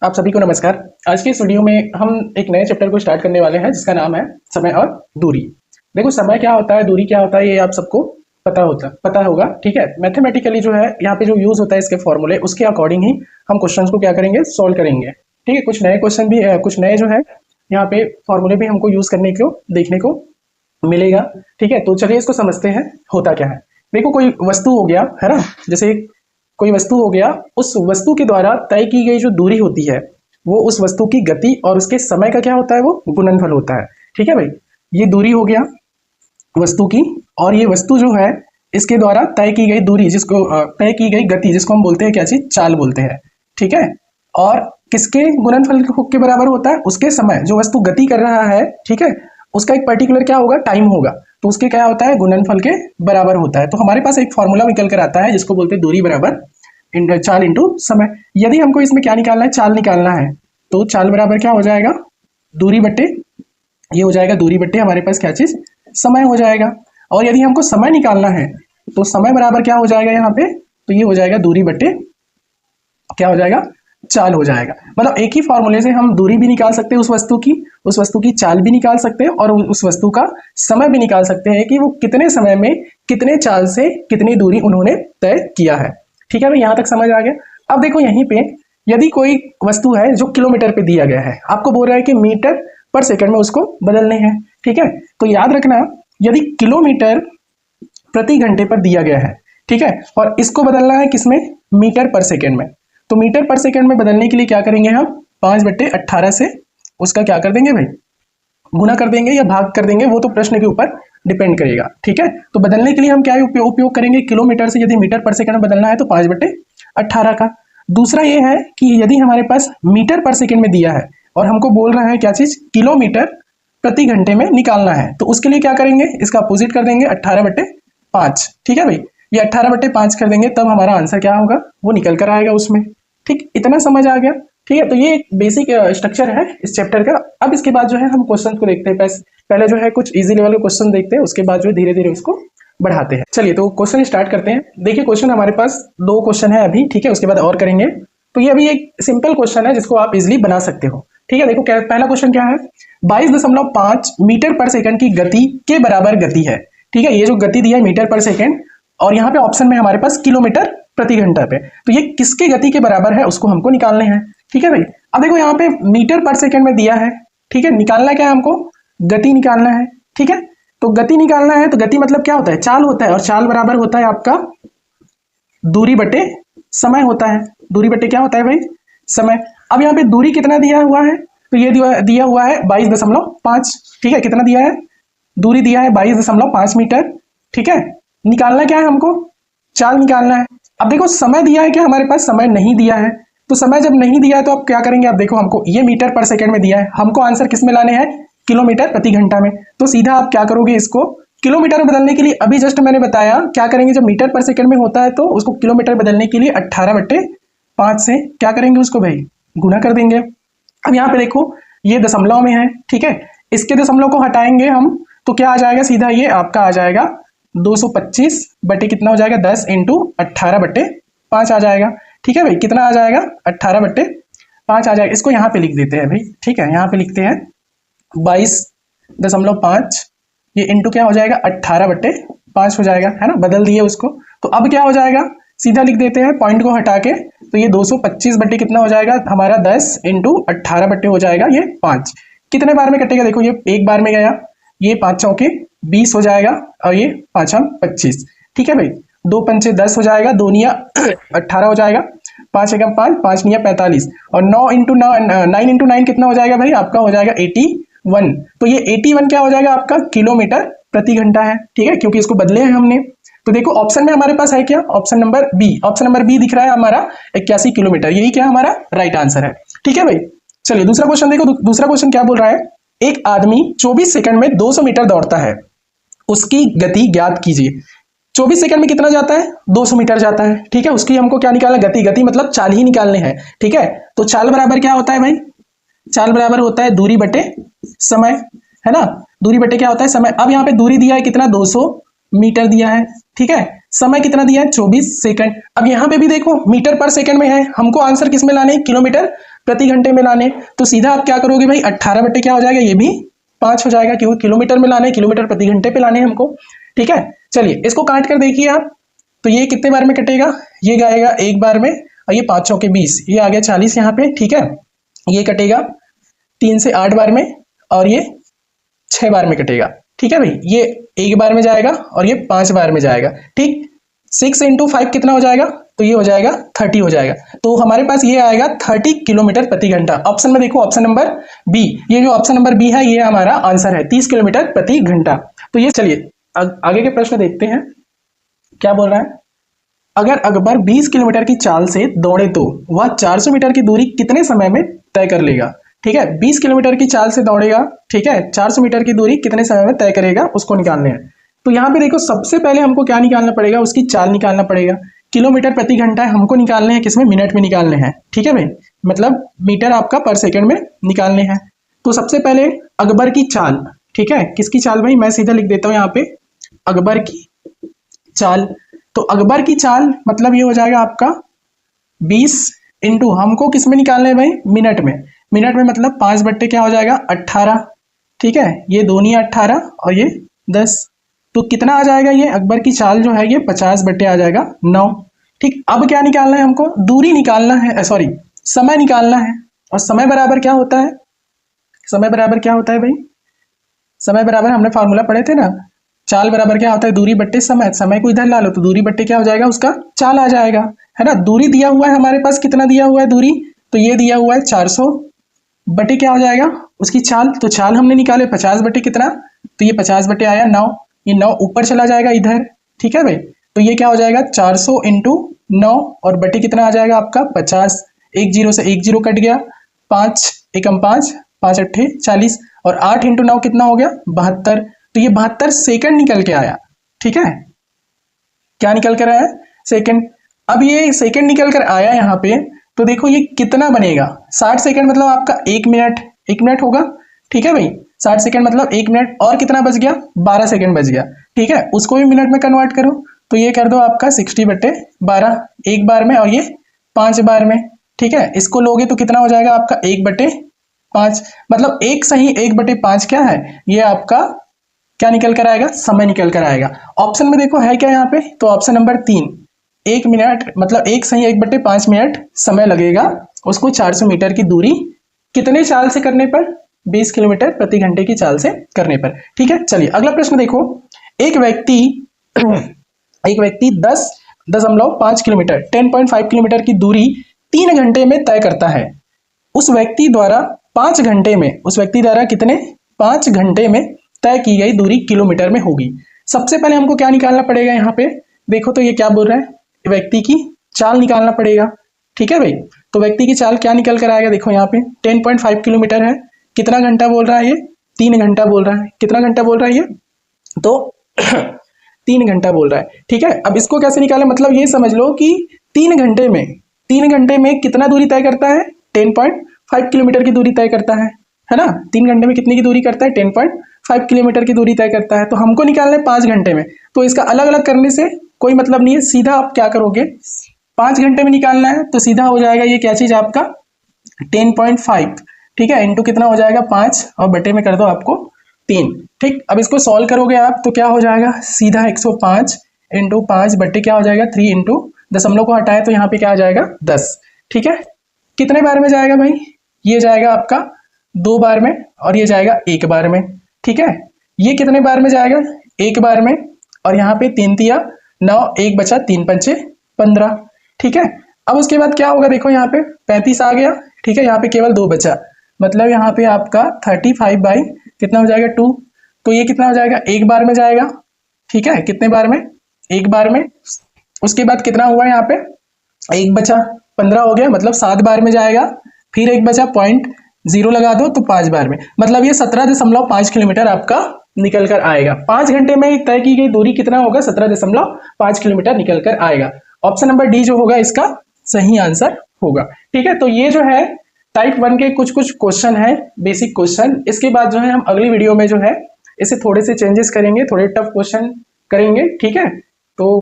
आप सभी को नमस्कार। आज के इस वीडियो में हम एक नए चैप्टर को स्टार्ट करने वाले हैं जिसका नाम है समय और दूरी। देखो समय क्या होता है, दूरी क्या होता है, ये आप सबको पता होगा। ठीक है, मैथमेटिकली जो है यहाँ पे जो यूज होता है इसके फॉर्मूले, उसके अकॉर्डिंग ही हम क्वेश्चंस को क्या करेंगे, सोल्व करेंगे। ठीक है, कुछ नए क्वेश्चन भी कुछ नए जो है यहाँ पे फॉर्मूले भी हमको यूज करने को देखने को मिलेगा। ठीक है, तो चलिए इसको समझते हैं होता क्या है। देखो कोई वस्तु हो गया है ना, जैसे कोई वस्तु हो गया, उस वस्तु के द्वारा तय की गई जो दूरी होती है वो उस वस्तु की गति और उसके समय का क्या होता है, वो गुणनफल होता है। ठीक है भाई, ये दूरी हो गया वस्तु की, और ये वस्तु जो है इसके द्वारा तय की गई दूरी, जिसको तय की गई गति, जिसको हम बोलते हैं क्या चीज, चाल बोलते हैं। ठीक है, और किसके गुणनफल के बराबर होता है, उसके समय, जो वस्तु गति कर रहा है। ठीक है, उसका एक पर्टिकुलर क्या होगा, टाइम होगा, तो उसके क्या होता है, गुणनफल के बराबर होता है। तो हमारे पास एक फॉर्मूला निकल कर आता है जिसको बोलते हैं दूरी बराबर चाल इंटू समय। यदि हमको इसमें क्या निकालना है, चाल निकालना है, तो चाल बराबर क्या हो जाएगा, दूरी बट्टे, ये हो जाएगा दूरी बट्टे हमारे पास क्या चीज, समय हो जाएगा। और यदि हमको समय निकालना है तो समय बराबर क्या हो जाएगा यहाँ पे, तो ये हो जाएगा दूरी बट्टे क्या हो जाएगा, चाल हो जाएगा। मतलब एक ही फॉर्मूले से हम दूरी भी निकाल सकते हैं उस वस्तु की चाल भी निकाल सकते हैं, और उस वस्तु का समय भी निकाल सकते हैं कि वो कितने समय में कितने चाल से कितनी दूरी उन्होंने तय किया है। ठीक है भाई, यहाँ तक समझ आ गया। अब देखो यहीं पे यदि कोई वस्तु है जो किलोमीटर पे दिया गया है, आपको बोल रहा है कि मीटर पर सेकंड में उसको बदलने हैं। ठीक है, तो याद रखना, यदि किलोमीटर प्रति घंटे पर दिया गया है, ठीक है, और इसको बदलना है किसमें, मीटर पर सेकंड में, तो मीटर पर सेकंड में बदलने के लिए क्या करेंगे हम, 5/18 से उसका क्या कर देंगे भाई, गुना कर देंगे या भाग कर देंगे, वो तो प्रश्न के ऊपर डिपेंड करेगा। ठीक है, तो बदलने के लिए हम क्या उपयोग करेंगे, किलोमीटर से यदि मीटर पर सेकंड में बदलना है तो 5/18 का। दूसरा ये है कि यदि हमारे पास मीटर पर सेकंड में दिया है और हमको बोल रहा है क्या चीज, किलोमीटर प्रति घंटे में निकालना है, तो उसके लिए क्या करेंगे, इसका अपोजिट कर देंगे, 18/5। ठीक है भाई, ये 18/5 कर देंगे, तब हमारा आंसर क्या होगा, वो निकल कर आएगा उसमें। ठीक, इतना समझ आ गया। ठीक है, तो ये एक बेसिक स्ट्रक्चर है इस चैप्टर का। अब इसके बाद जो है हम क्वेश्चन को देखते हैं, पहले जो है कुछ इजी लेवल के क्वेश्चन देखते हैं, उसके बाद जो धीरे धीरे उसको बढ़ाते हैं। चलिए तो क्वेश्चन स्टार्ट करते हैं। देखिए क्वेश्चन हमारे पास 2 क्वेश्चन है अभी, ठीक है, उसके बाद और करेंगे। तो ये अभी एक सिंपल क्वेश्चन है जिसको आप इजिली बना सकते हो। ठीक है, देखो क्या पहला क्वेश्चन क्या है, 22.5 मीटर पर सेकंड की गति के बराबर गति है। ठीक है, ये जो गति दिया है मीटर पर सेकंड, और यहाँ पे ऑप्शन में हमारे पास किलोमीटर प्रति घंटा पे, तो ये किसके गति के बराबर है उसको हमको निकालने हैं। ठीक है भाई, अब देखो यहाँ पे मीटर पर सेकंड में दिया है। ठीक है, निकालना क्या है हमको, गति निकालना है। ठीक है, तो गति निकालना है, तो गति मतलब क्या होता है, चाल होता है, और चाल बराबर होता है आपका दूरी बटे समय होता है। दूरी बटे क्या होता है भाई, समय। अब यहाँ पे दूरी कितना दिया हुआ है, तो ये दिया हुआ है 22.5। ठीक है, कितना दिया है, दूरी दिया है 22.5 मीटर। ठीक है, निकालना क्या है हमको, चाल निकालना है। अब देखो समय दिया है क्या, हमारे पास समय नहीं दिया है, तो समय जब नहीं दिया है तो आप क्या करेंगे, अब देखो हमको ये मीटर पर सेकंड में दिया है, हमको आंसर किस में लाने हैं, किलोमीटर प्रति घंटा में। तो सीधा आप क्या करोगे, इसको किलोमीटर में बदलने के लिए अभी जस्ट मैंने बताया क्या करेंगे, जब मीटर पर सेकंड में होता है तो उसको किलोमीटर बदलने के लिए 18/5 से क्या करेंगे, उसको भाई गुना कर देंगे। अब यहाँ पे देखो ये दशमलव में है। ठीक है, इसके दशमलव को हटाएंगे हम, तो क्या आ जाएगा, सीधा ये आपका आ जाएगा 225 बटे कितना हो जाएगा, 10 इंटू 18/5 आ जाएगा। ठीक है भाई, कितना आ जाएगा, 18/5 आ जाएगा। इसको यहाँ पे लिख देते हैं भाई। ठीक है, यहाँ पे लिखते हैं 22.5, ये इंटू क्या हो जाएगा, 18/5 हो जाएगा, है ना, बदल दिए उसको। तो अब क्या हो जाएगा, सीधा लिख देते हैं पॉइंट को हटा के, तो ये 225 बटे कितना हो जाएगा हमारा, 10 इंटू 18 हो जाएगा ये 5। कितने बार में कटेगा, देखो ये एक बार में गया, ये 5 चौके 20 हो जाएगा, और ये 5 25। ठीक है भाई, 2 पंचे 10 हो जाएगा, 2 निया 18 हो जाएगा, 5 एकम 5, 5 निया 45, और 9 इंटू 9 कितना हो जाएगा भाई, आपका हो जाएगा 81। तो ये 81 क्या हो जाएगा आपका, किलोमीटर प्रति घंटा है। ठीक है, क्योंकि इसको बदले हैं हमने। तो देखो ऑप्शन में हमारे पास है क्या, ऑप्शन नंबर बी दिख रहा है हमारा 81 किलोमीटर, यही क्या हमारा राइट आंसर है। ठीक है भाई, चलिए दूसरा क्वेश्चन देखो। दूसरा क्वेश्चन क्या बोल रहा है, एक आदमी 24 सेकंड में 200 मीटर दौड़ता है, उसकी गति ज्ञात कीजिए। 24 सेकंड में कितना जाता है, 200 मीटर जाता है। ठीक है, उसकी हमको क्या निकालना, गति मतलब चाल ही निकालने हैं। ठीक है, तो चाल बराबर क्या होता है भाई, चाल बराबर होता है दूरी बटे समय, है ना, दूरी बटे क्या होता है, समय। अब यहाँ पे दूरी दिया है कितना, 200 मीटर दिया है। ठीक है, समय कितना दिया है 24 सेकंड। अब यहाँ पे भी देखो मीटर पर सेकंड में है, हमको आंसर किस में लाने, किलोमीटर प्रति घंटे में लाने। तो सीधा आप क्या करोगे भाई, 18 बटे क्या हो जाएगा, ये भी 5 हो जाएगा, क्योंकि किलोमीटर में लाने, किलोमीटर प्रति घंटे पे लाने हमको। ठीक है, चलिए इसको काट कर देखिए आप, तो ये कितने बार में कटेगा, ये जाएगा एक बार में, और ये 5 के 20, ये आ गया 40 यहाँ पे। ठीक है, ये कटेगा 3 से 8 बार में, और ये 6 बार में कटेगा। ठीक है भाई, ये एक बार में जाएगा और ये 5 बार में जाएगा। ठीक, 6 × 5 कितना हो जाएगा, तो ये हो जाएगा 30 हो जाएगा। तो हमारे पास ये आएगा 30 किलोमीटर प्रति घंटा। ऑप्शन में देखो, ऑप्शन नंबर बी, ये जो ऑप्शन नंबर बी है ये हमारा आंसर है, 30 किलोमीटर प्रति घंटा। तो ये चलिए आगे के प्रश्न देखते हैं, क्या बोल रहा है। अगर अकबर 20 किलोमीटर की चाल से दौड़े तो वह 400 मीटर की दूरी कितने समय में तय कर लेगा। ठीक है, 20 किलोमीटर की चाल से दौड़ेगा, ठीक है, 400 मीटर की दूरी कितने समय में तय करेगा, उसको निकालने हैं। तो यहाँ पे देखो सबसे पहले हमको क्या निकालना पड़ेगा, उसकी चाल निकालना पड़ेगा। किलोमीटर प्रति घंटा है, हमको निकालने हैं किसमें, मिनट में निकालने हैं। ठीक है भाई, मतलब मीटर आपका पर सेकंड में निकालने हैं। तो सबसे पहले अकबर की चाल, ठीक है, किसकी चाल भाई, मैं सीधा लिख देता हूँ यहाँ पे अकबर की चाल। तो अकबर की चाल मतलब ये हो जाएगा आपका 20 इंटू, हमको किस में निकालना है भाई, मिनट में। मिनट में मतलब 5 बट्टे क्या हो जाएगा 18। ठीक है, ये दोनों 18 और ये 10, तो कितना आ जाएगा, ये अकबर की चाल जो है ये 50 बट्टे आ जाएगा 9। ठीक, अब क्या निकालना है हमको, दूरी निकालना है, सॉरी समय निकालना है। और समय बराबर क्या होता है, समय बराबर क्या होता है भाई, समय बराबर हमने फार्मूला पढ़े थे ना, चाल बराबर क्या होता है, दूरी बट्टे समय। समय को इधर ला लो तो दूरी बट्टे क्या हो जाएगा, उसका चाल आ जाएगा, है ना। दूरी दिया हुआ है हमारे पास, कितना दिया हुआ है दूरी, तो ये दिया हुआ है 400 बटे क्या हो जाएगा उसकी चाल। तो चाल हमने निकाले 50 बटे कितना, तो ये 50 बटे आया 9, ये 9 ऊपर चला जाएगा इधर। ठीक है भाई, तो ये क्या हो जाएगा 400 इंटू 9 और बटे कितना आ जाएगा आपका 50। एक जीरो से एक जीरो कट गया, 5 एकम 5, 5 अट्ठे 40, और 8 इंटू 9 कितना हो गया 72। तो ये 72 सेकंड निकल के आया। ठीक है, क्या निकल कर आया, सेकंड। अब ये सेकंड निकल कर आया यहाँ पे, तो देखो ये कितना बनेगा, 60 सेकंड मतलब आपका 1 मिनट, 1 मिनट होगा। ठीक है भाई, 60 सेकंड मतलब 1 मिनट, और कितना बच गया 12 सेकंड बच गया। ठीक है, उसको भी मिनट में कन्वर्ट करो, तो ये कर दो आपका 60 बटे 12 एक बार में, और ये 5 बार में। ठीक है, इसको लोगे तो कितना हो जाएगा आपका 1 बटे 5, मतलब एक सही 1 बटे 5 क्या है, ये आपका क्या निकल कर आएगा, समय निकल कर आएगा। ऑप्शन में देखो है क्या यहाँ पे, तो ऑप्शन नंबर 3, 1 मिनट मतलब एक सही 1 बटे 5 मिनट समय लगेगा उसको 400 मीटर की दूरी कितने चाल से करने पर, 20 किलोमीटर प्रति घंटे की चाल से करने पर। ठीक है, चलिए अगला प्रश्न देखो। एक व्यक्ति 10.5 किलोमीटर 10.5 किलोमीटर की दूरी 3 घंटे में तय करता है। उस व्यक्ति द्वारा 5 घंटे में, उस व्यक्ति द्वारा कितने 5 घंटे में तय की गई दूरी किलोमीटर में होगी। सबसे पहले हमको क्या निकालना पड़ेगा, यहाँ पे देखो तो ये क्या बोल रहा है, व्यक्ति की चाल निकालना पड़ेगा। ठीक है भाई, तो व्यक्ति की चाल क्या निकल कर आएगा, देखो यहाँ पे 10.5 किलोमीटर है, कितना घंटा बोल रहा है ये, 3 घंटा बोल रहा है। कितना घंटा बोल रहा है ये, तो 3 घंटा बोल रहा है। ठीक है, अब इसको कैसे निकाले, मतलब ये समझ लो कि 3 घंटे में कितना दूरी तय करता है, 10.5 किलोमीटर की दूरी तय करता है ना। 3 घंटे में कितनी की दूरी करता है, 10.5 किलोमीटर की दूरी तय करता है। तो हमको निकालना है 5 घंटे में, तो इसका अलग अलग करने से कोई मतलब नहीं है, सीधा आप क्या करोगे 5 घंटे में निकालना है, तो सीधा हो जाएगा ये क्या चीज आपका 10.5, ठीक है, इंटू कितना हो जाएगा 5 और बटे में कर दो आपको 3। ठीक, अब इसको सॉल्व करोगे आप तो क्या हो जाएगा, सीधा 105 इंटू 5 बटे क्या हो जाएगा 3 इंटू दशमलव को हटाए तो यहाँ पे क्या आ जाएगा 10। ठीक है, कितने बार में जाएगा भाई, ये जाएगा आपका 2 बार में और ये जाएगा 1 बार में। ठीक है, ये कितने बार में जाएगा 1 बार में, और यहाँ पे 3 तिया 9, 1 बचा 3 पंचे 15। ठीक है, अब उसके बाद क्या होगा, देखो यहाँ पे 35 आ गया। ठीक है, यहाँ पे केवल 2 बचा, मतलब यहाँ पे आपका 35 बाई कितना हो जाएगा 2, तो ये कितना हो जाएगा 1 बार में जाएगा। ठीक है, कितने बार में, 1 बार में। उसके बाद कितना हुआ यहाँ पे 1 बचा 15 हो गया, मतलब 7 बार में जाएगा, फिर 1 बचा 0.0 लगा दो तो 5 बार में, मतलब ये 17.5 किलोमीटर आपका निकल कर आएगा। 5 घंटे में तय की गई दूरी कितना होगा 17.5 किलोमीटर निकल कर आएगा। ऑप्शन नंबर डी जो होगा इसका सही आंसर होगा। ठीक है, तो ये जो है टाइप 1 के कुछ क्वेश्चन है, बेसिक क्वेश्चन। इसके बाद जो है हम अगली वीडियो में जो है इसे थोड़े से चेंजेस करेंगे, थोड़े टफ क्वेश्चन करेंगे। ठीक है,